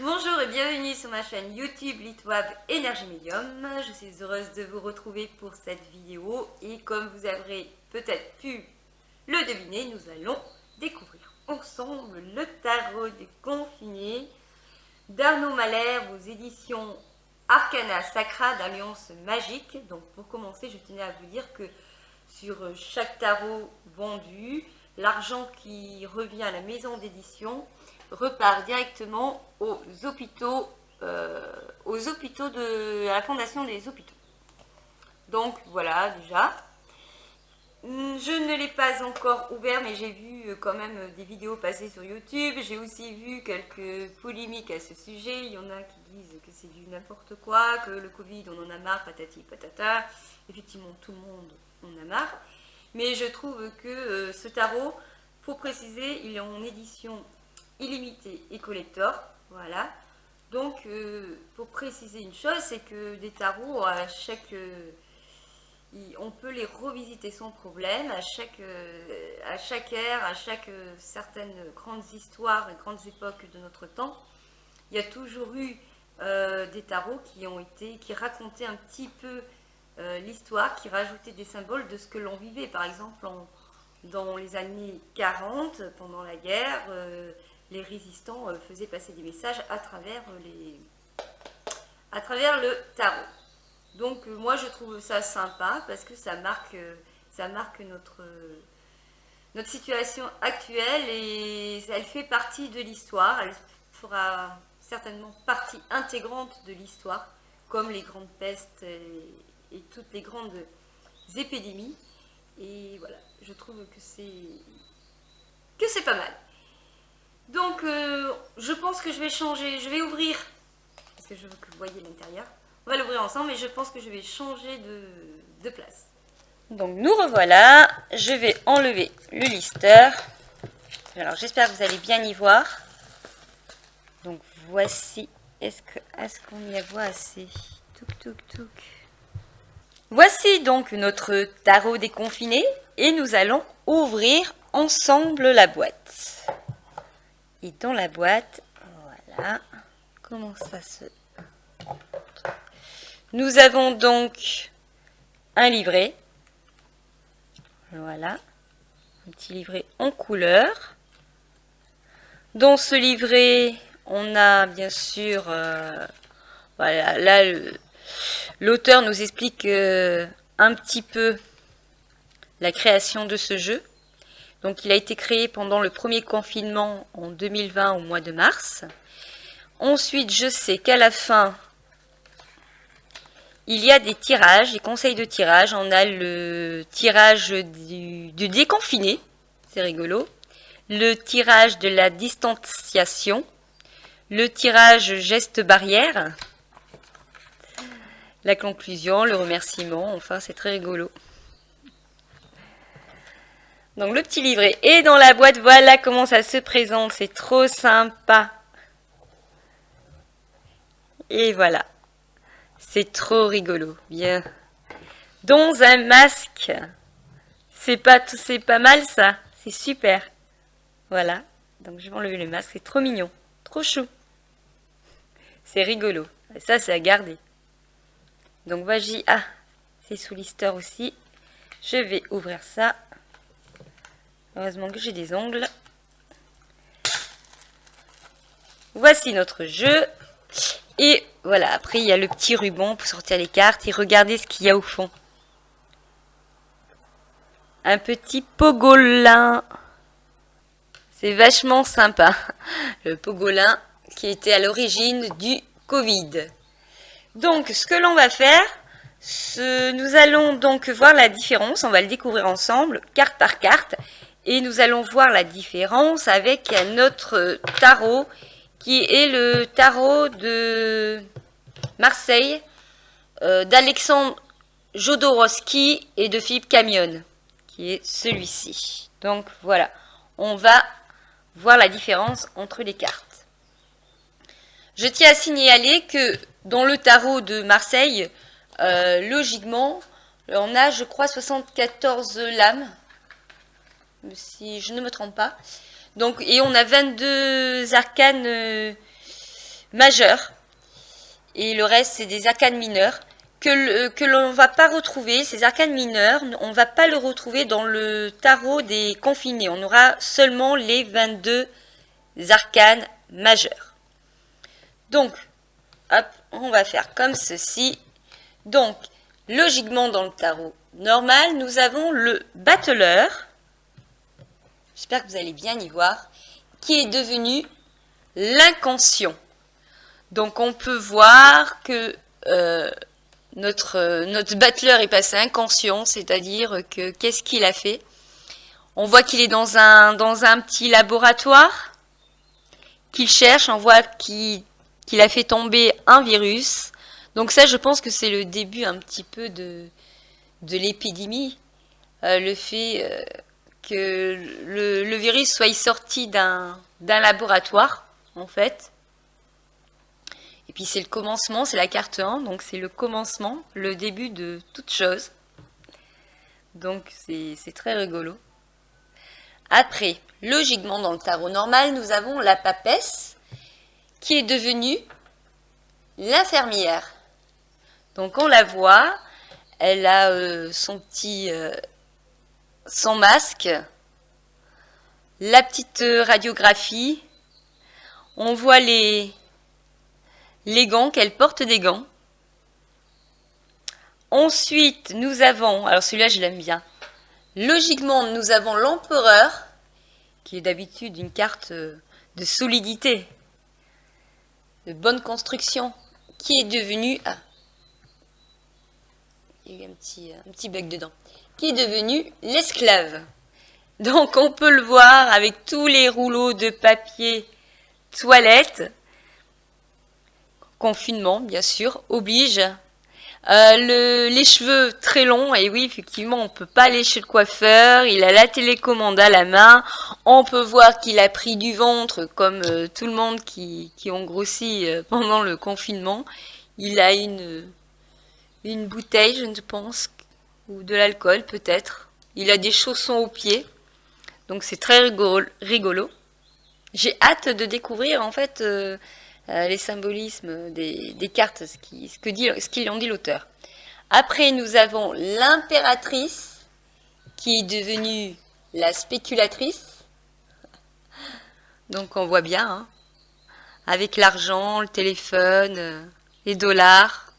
Bonjour et bienvenue sur ma chaîne YouTube Litwab Énergie Médium. Je suis heureuse de vous retrouver pour cette vidéo et comme vous aurez peut-être pu le deviner, nous allons découvrir ensemble le tarot des confinés d'Arnaud Malher aux éditions Arcana Sacra d'Alliance Magique. Donc pour commencer, je tenais à vous dire que sur chaque tarot vendu, l'argent qui revient à la maison d'édition repart directement aux hôpitaux de la fondation des hôpitaux. Donc voilà déjà. Je ne l'ai pas encore ouvert, mais j'ai vu quand même des vidéos passer sur YouTube. J'ai aussi vu quelques polémiques à ce sujet. Il y en a qui disent que c'est du n'importe quoi, que le Covid, on en a marre, patati patata. Effectivement, tout le monde en a marre. Mais je trouve que ce tarot, pour préciser, il est en édition illimitée et collector. Voilà. Donc, pour préciser une chose, c'est que des tarots, on peut les revisiter sans problème à chaque ère, à chaque certaines grandes histoires et grandes époques de notre temps. Il y a toujours eu des tarots qui racontaient un petit peu l'histoire, qui rajoutaient des symboles de ce que l'on vivait. Par exemple, dans les années 40, pendant la guerre, les résistants faisaient passer des messages à travers le tarot. Donc moi je trouve ça sympa parce que ça marque notre situation actuelle et elle fait partie de l'histoire. Elle fera certainement partie intégrante de l'histoire, comme les grandes pestes et toutes les grandes épidémies. Et voilà, je trouve que c'est pas mal. Donc je pense que je vais changer, je vais ouvrir, parce que je veux que vous voyez l'intérieur. On va l'ouvrir ensemble et je pense que je vais changer de place. Donc nous revoilà, je vais enlever le lister. Alors j'espère que vous allez bien y voir. Donc voici, est-ce qu'on y voit assez? Touc touc touc. Voici donc notre tarot déconfiné et nous allons ouvrir ensemble la boîte. Et dans la boîte, voilà, comment ça se... Nous avons donc un livret, voilà, un petit livret en couleur. Dans ce livret, on a bien sûr, voilà, là, l'auteur nous explique un petit peu la création de ce jeu. Donc il a été créé pendant le premier confinement en 2020 au mois de mars. Ensuite, je sais qu'à la fin, il y a des tirages, des conseils de tirage. On a le tirage du déconfiné, c'est rigolo. Le tirage de la distanciation. Le tirage geste barrière. La conclusion, le remerciement. Enfin, c'est très rigolo. Donc le petit livret est dans la boîte. Voilà comment ça se présente. C'est trop sympa. Et voilà. C'est trop rigolo, bien. Dans un masque. C'est pas mal ça. C'est super. Voilà. Donc je vais enlever le masque. C'est trop mignon. Trop chou. C'est rigolo. Et ça, c'est à garder. Donc voici. Ah, c'est sous lister aussi. Je vais ouvrir ça. Heureusement que j'ai des ongles. Voici notre jeu. Et voilà, après il y a le petit ruban pour sortir les cartes et regardez ce qu'il y a au fond. Un petit pogolin. C'est vachement sympa. Le pogolin qui était à l'origine du Covid. Donc ce que l'on va faire, nous allons donc voir la différence. On va le découvrir ensemble, carte par carte. Et nous allons voir la différence avec notre tarot qui est le tarot de Marseille d'Alexandre Jodorowsky et de Philippe Camion, qui est celui-ci. Donc voilà, on va voir la différence entre les cartes. Je tiens à signaler que dans le tarot de Marseille, logiquement, on a, je crois, 74 lames, si je ne me trompe pas. Donc, et on a 22 arcanes majeurs. Et le reste, c'est des arcanes mineures que l'on ne va pas retrouver. Ces arcanes mineures, on ne va pas le retrouver dans le tarot des confinés. On aura seulement les 22 arcanes majeures. Donc, hop, on va faire comme ceci. Donc, logiquement, dans le tarot normal, nous avons le battleur. J'espère que vous allez bien y voir. Qui est devenu l'inconscient. Donc, on peut voir que notre battleur est passé inconscient, c'est-à-dire que qu'est-ce qu'il a fait? On voit qu'il est dans un petit laboratoire, qu'il cherche, on voit qu'il a fait tomber un virus. Donc ça, je pense que c'est le début un petit peu de l'épidémie, le fait que le virus soit sorti d'un laboratoire, en fait. Et puis c'est le commencement, c'est la carte 1, donc c'est le commencement, le début de toute chose. Donc c'est très rigolo. Après, logiquement dans le tarot normal, nous avons la papesse qui est devenue l'infirmière. Donc on la voit, elle a son masque, la petite radiographie, on voit les gants, qu'elle porte des gants. Ensuite, nous avons, alors celui-là je l'aime bien, logiquement nous avons l'empereur, qui est d'habitude une carte de solidité, de bonne construction, qui est devenu, il y a eu un petit bug dedans, qui est devenu l'esclave. Donc on peut le voir avec tous les rouleaux de papier toilette. Confinement, bien sûr, oblige. Les cheveux très longs, et oui, effectivement, on ne peut pas aller chez le coiffeur, il a la télécommande à la main, on peut voir qu'il a pris du ventre, comme tout le monde qui ont grossi pendant le confinement. Il a une bouteille, je pense, ou de l'alcool peut-être. Il a des chaussons aux pieds, donc c'est très rigolo. J'ai hâte de découvrir, en fait, les symbolismes des cartes, ce qu'il en dit l'auteur. Après, nous avons l'impératrice, qui est devenue la spéculatrice. Donc on voit bien, hein, avec l'argent, le téléphone, les dollars.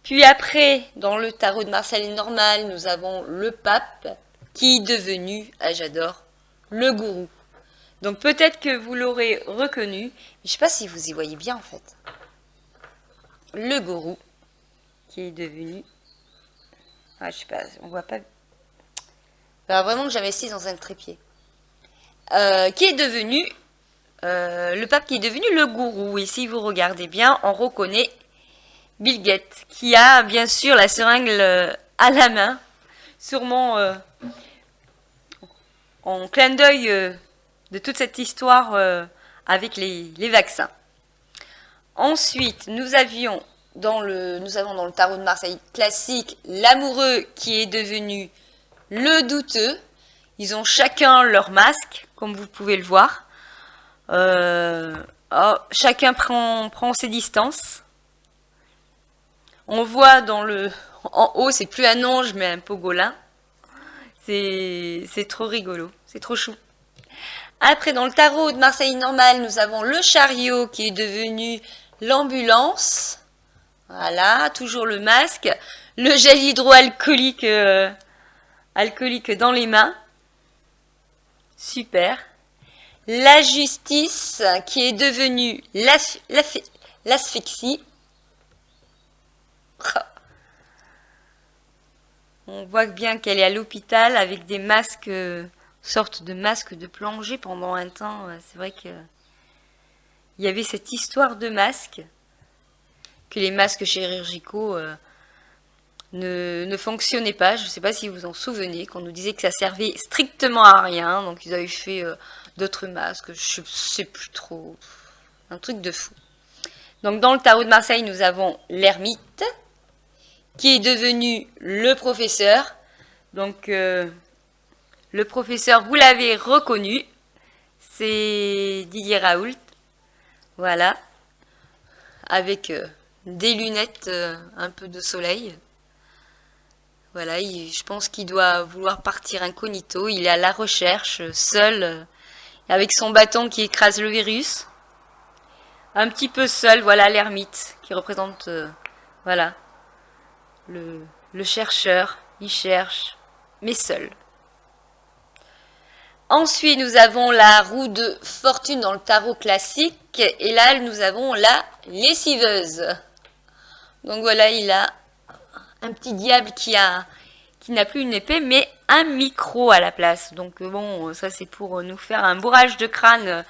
Puis après, dans le tarot de Marseille normal, nous avons le pape, qui est devenu, j'adore, le gourou. Donc peut-être que vous l'aurez reconnu, mais je ne sais pas si vous y voyez bien en fait. Le gourou, qui est devenu... je sais pas, on voit pas... Alors vraiment que j'investis dans un trépied. Qui est devenu... le pape qui est devenu le gourou. Et si vous regardez bien, on reconnaît Bill Gates, qui a bien sûr la seringue à la main, sûrement en clin d'œil... de toute cette histoire avec les vaccins. Ensuite, nous avons dans le tarot de Marseille classique l'amoureux qui est devenu le douteux. Ils ont chacun leur masque, comme vous pouvez le voir. Chacun prend ses distances. On voit en haut, c'est plus un ange, mais un pogolin. C'est trop rigolo, c'est trop chou. Après, dans le tarot de Marseille normal, nous avons le chariot qui est devenu l'ambulance. Voilà, toujours le masque. Le gel hydroalcoolique alcoolique dans les mains. Super. La justice qui est devenue l'asphyxie. On voit bien qu'elle est à l'hôpital avec des masques... sorte de masque de plongée pendant un temps. C'est vrai que il y avait cette histoire de masque, que les masques chirurgicaux ne fonctionnaient pas. Je ne sais pas si vous vous en souvenez, qu'on nous disait que ça servait strictement à rien. Donc ils avaient fait d'autres masques, je ne sais plus trop. Un truc de fou. Donc dans le tarot de Marseille, nous avons l'ermite, qui est devenu le professeur. Donc... le professeur, vous l'avez reconnu, c'est Didier Raoult. Voilà. Avec des lunettes, un peu de soleil. Voilà, je pense qu'il doit vouloir partir incognito. Il est à la recherche, seul, avec son bâton qui écrase le virus. Un petit peu seul, voilà l'ermite qui représente, voilà, le chercheur. Il cherche, mais seul. Ensuite, nous avons la roue de fortune dans le tarot classique. Et là, nous avons la lessiveuse. Donc voilà, il a un petit diable qui n'a plus une épée, mais un micro à la place. Donc bon, ça c'est pour nous faire un bourrage de crâne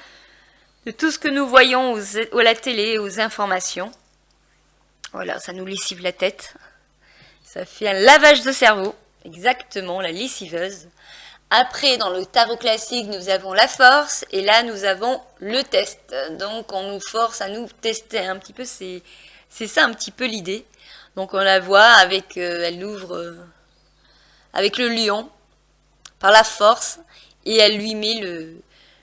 de tout ce que nous voyons à la télé, aux informations. Voilà, ça nous lessive la tête. Ça fait un lavage de cerveau. Exactement, la lessiveuse. Après, dans le tarot classique, nous avons la force. Et là, nous avons le test. Donc, on nous force à nous tester un petit peu. C'est ça un petit peu l'idée. Donc, on la voit avec... elle ouvre avec le lion par la force. Et elle lui met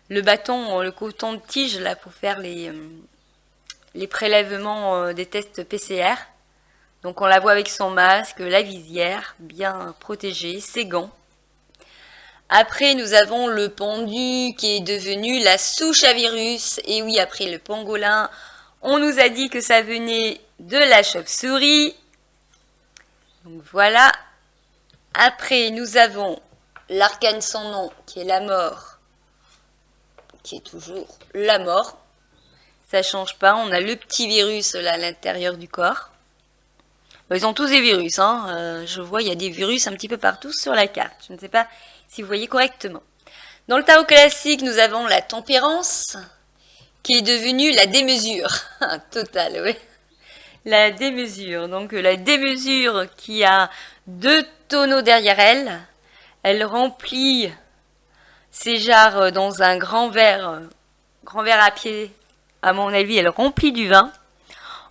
le bâton, le coton de tige là pour faire les prélèvements des tests PCR. Donc on la voit avec son masque, la visière, bien protégée, ses gants. Après nous avons le pendu qui est devenu la souche à virus. Et oui, après le pangolin, on nous a dit que ça venait de la chauve-souris. Donc voilà. Après nous avons l'arcane sans nom qui est la mort, qui est toujours la mort. Ça change pas, on a le petit virus là à l'intérieur du corps. Ils ont tous des virus, hein. Je vois, il y a des virus un petit peu partout sur la carte. Je ne sais pas si vous voyez correctement. Dans le tarot classique, nous avons la tempérance, qui est devenue la démesure. Totale, oui. La démesure. Donc la démesure qui a 2 tonneaux derrière elle. Elle remplit ses jarres dans un grand verre à pied. À mon avis, elle remplit du vin.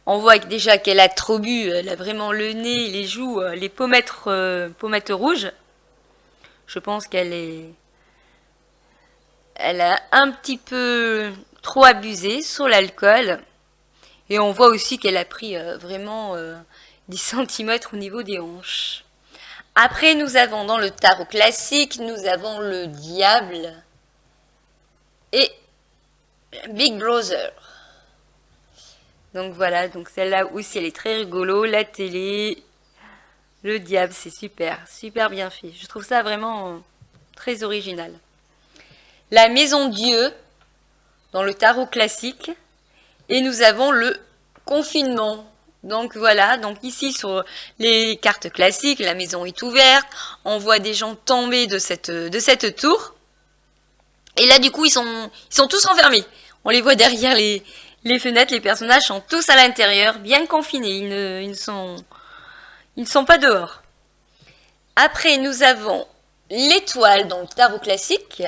On voit déjà qu'elle a trop bu, elle a vraiment le nez, les joues, les pommettes rouges. Je pense elle a un petit peu trop abusé sur l'alcool. Et on voit aussi qu'elle a pris vraiment 10 cm au niveau des hanches. Après, nous avons dans le tarot classique, nous avons le diable et Big Brother. Donc voilà, donc celle-là aussi elle est très rigolo, la télé, le diable, c'est super, super bien fait. Je trouve ça vraiment très original. La maison Dieu, dans le tarot classique, et nous avons le confinement. Donc voilà, donc ici sur les cartes classiques, la maison est ouverte, on voit des gens tomber de cette tour, et là du coup ils sont tous enfermés. On les voit derrière les fenêtres, les personnages sont tous à l'intérieur, bien confinés, ils ne sont pas dehors. Après, nous avons l'étoile dans le tarot classique,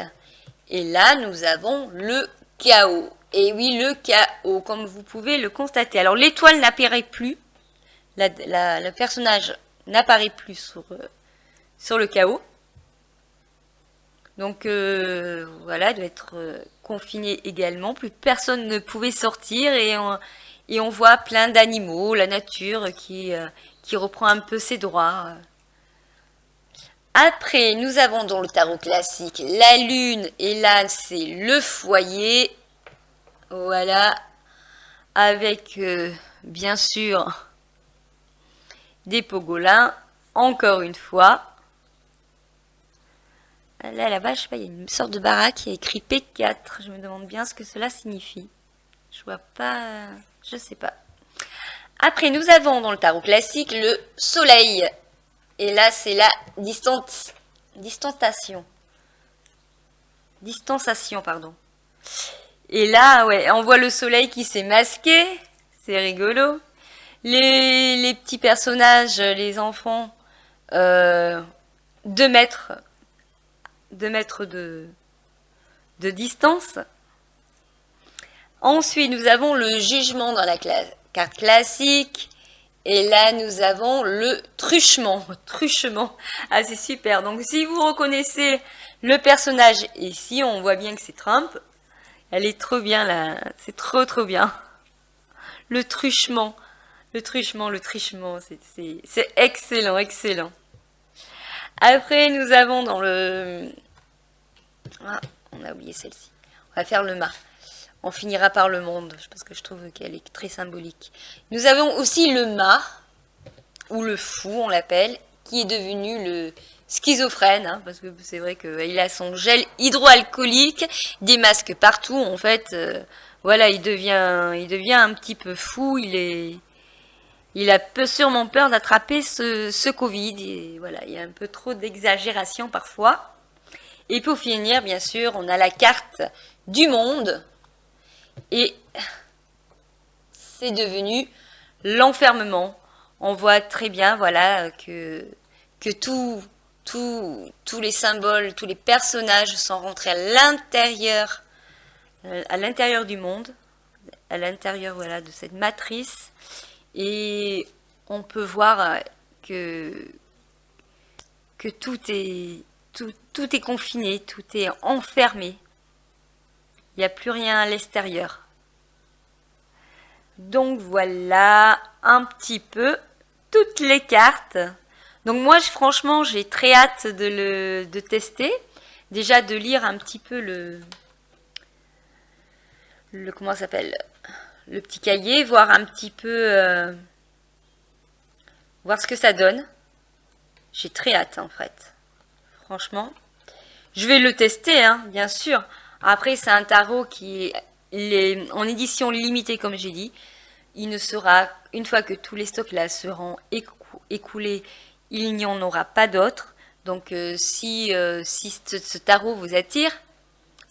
et là, nous avons le chaos. Et oui, le chaos, comme vous pouvez le constater. Alors, l'étoile n'apparaît plus, le personnage n'apparaît plus sur le chaos. Donc voilà, elle doit être confinée également. Plus personne ne pouvait sortir et on voit plein d'animaux, la nature qui reprend un peu ses droits. Après, nous avons dans le tarot classique la lune et là c'est le foyer. Voilà, avec bien sûr des pangolins, encore une fois. Là, là-bas, je sais pas, il y a une sorte de baraque qui a écrit P4. Je me demande bien ce que cela signifie. Je vois pas, je sais pas. Après, nous avons dans le tarot classique le soleil. Et là, c'est la distanciation, pardon. Et là, ouais, on voit le soleil qui s'est masqué. C'est rigolo. Les petits personnages, les enfants, 2 mètres de distance. Ensuite, nous avons le jugement dans la carte classique. Et là, nous avons le truchement. Truchement. Ah, c'est super. Donc, si vous reconnaissez le personnage ici, on voit bien que c'est Trump. Elle est trop bien là, c'est trop bien. Le truchement, le truchement, c'est excellent, excellent. Après, nous avons dans le... Ah, on a oublié celle-ci. On va faire le mât. On finira par le monde, parce que je trouve qu'elle est très symbolique. Nous avons aussi le mât, ou le fou, on l'appelle, qui est devenu le schizophrène, hein, parce que c'est vrai qu'il a son gel hydroalcoolique, des masques partout, en fait, voilà, il devient un petit peu fou, il a sûrement peur d'attraper ce Covid, et voilà, il y a un peu trop d'exagération parfois. Et pour finir, bien sûr, on a la carte du monde, et c'est devenu l'enfermement. On voit très bien, voilà, que tous les symboles, tous les personnages sont rentrés à l'intérieur du monde, à l'intérieur, voilà, de cette matrice, et on peut voir que tout est confiné, tout est enfermé. Il n'y a plus rien à l'extérieur. Donc voilà un petit peu toutes les cartes. Donc moi, franchement, j'ai très hâte de tester. Déjà de lire un petit peu comment ça s'appelle, le petit cahier, voir un petit peu, voir ce que ça donne. J'ai très hâte en fait. Franchement, je vais le tester, hein, bien sûr. Après, c'est un tarot qui est en édition limitée, comme j'ai dit. Il ne sera, une fois que tous les stocks là seront écoulés, il n'y en aura pas d'autres. Donc si ce tarot vous attire,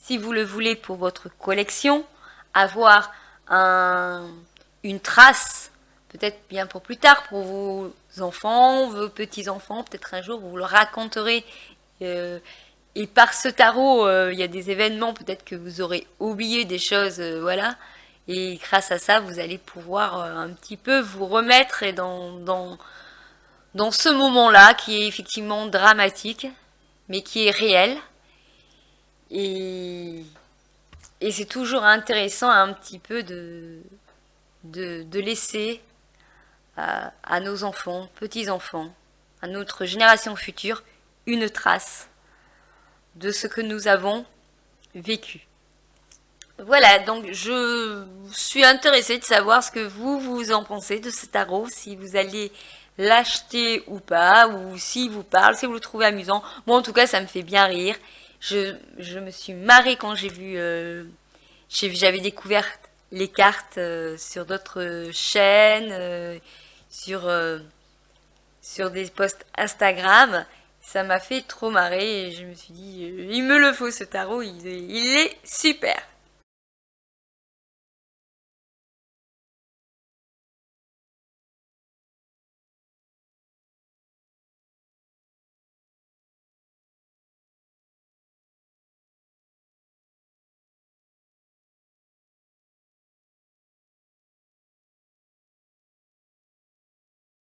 si vous le voulez pour votre collection, avoir une trace, peut-être bien pour plus tard, pour vos enfants, vos petits-enfants, peut-être un jour vous le raconterez. Et par ce tarot, il y a des événements, peut-être que vous aurez oublié des choses, voilà. Et grâce à ça, vous allez pouvoir un petit peu vous remettre dans ce moment-là qui est effectivement dramatique, mais qui est réel. Et c'est toujours intéressant un petit peu de laisser à nos enfants, petits-enfants, à notre génération future, une trace de ce que nous avons vécu. Voilà, donc je suis intéressée de savoir ce que vous en pensez de ce tarot, si vous allez l'acheter ou pas, ou s'il vous parle, si vous le trouvez amusant. Moi, en tout cas, ça me fait bien rire. Je me suis marrée quand j'ai vu, j'avais découvert les cartes sur d'autres chaînes, sur des posts Instagram. Ça m'a fait trop marrer et je me suis dit, il me le faut ce tarot, il est super.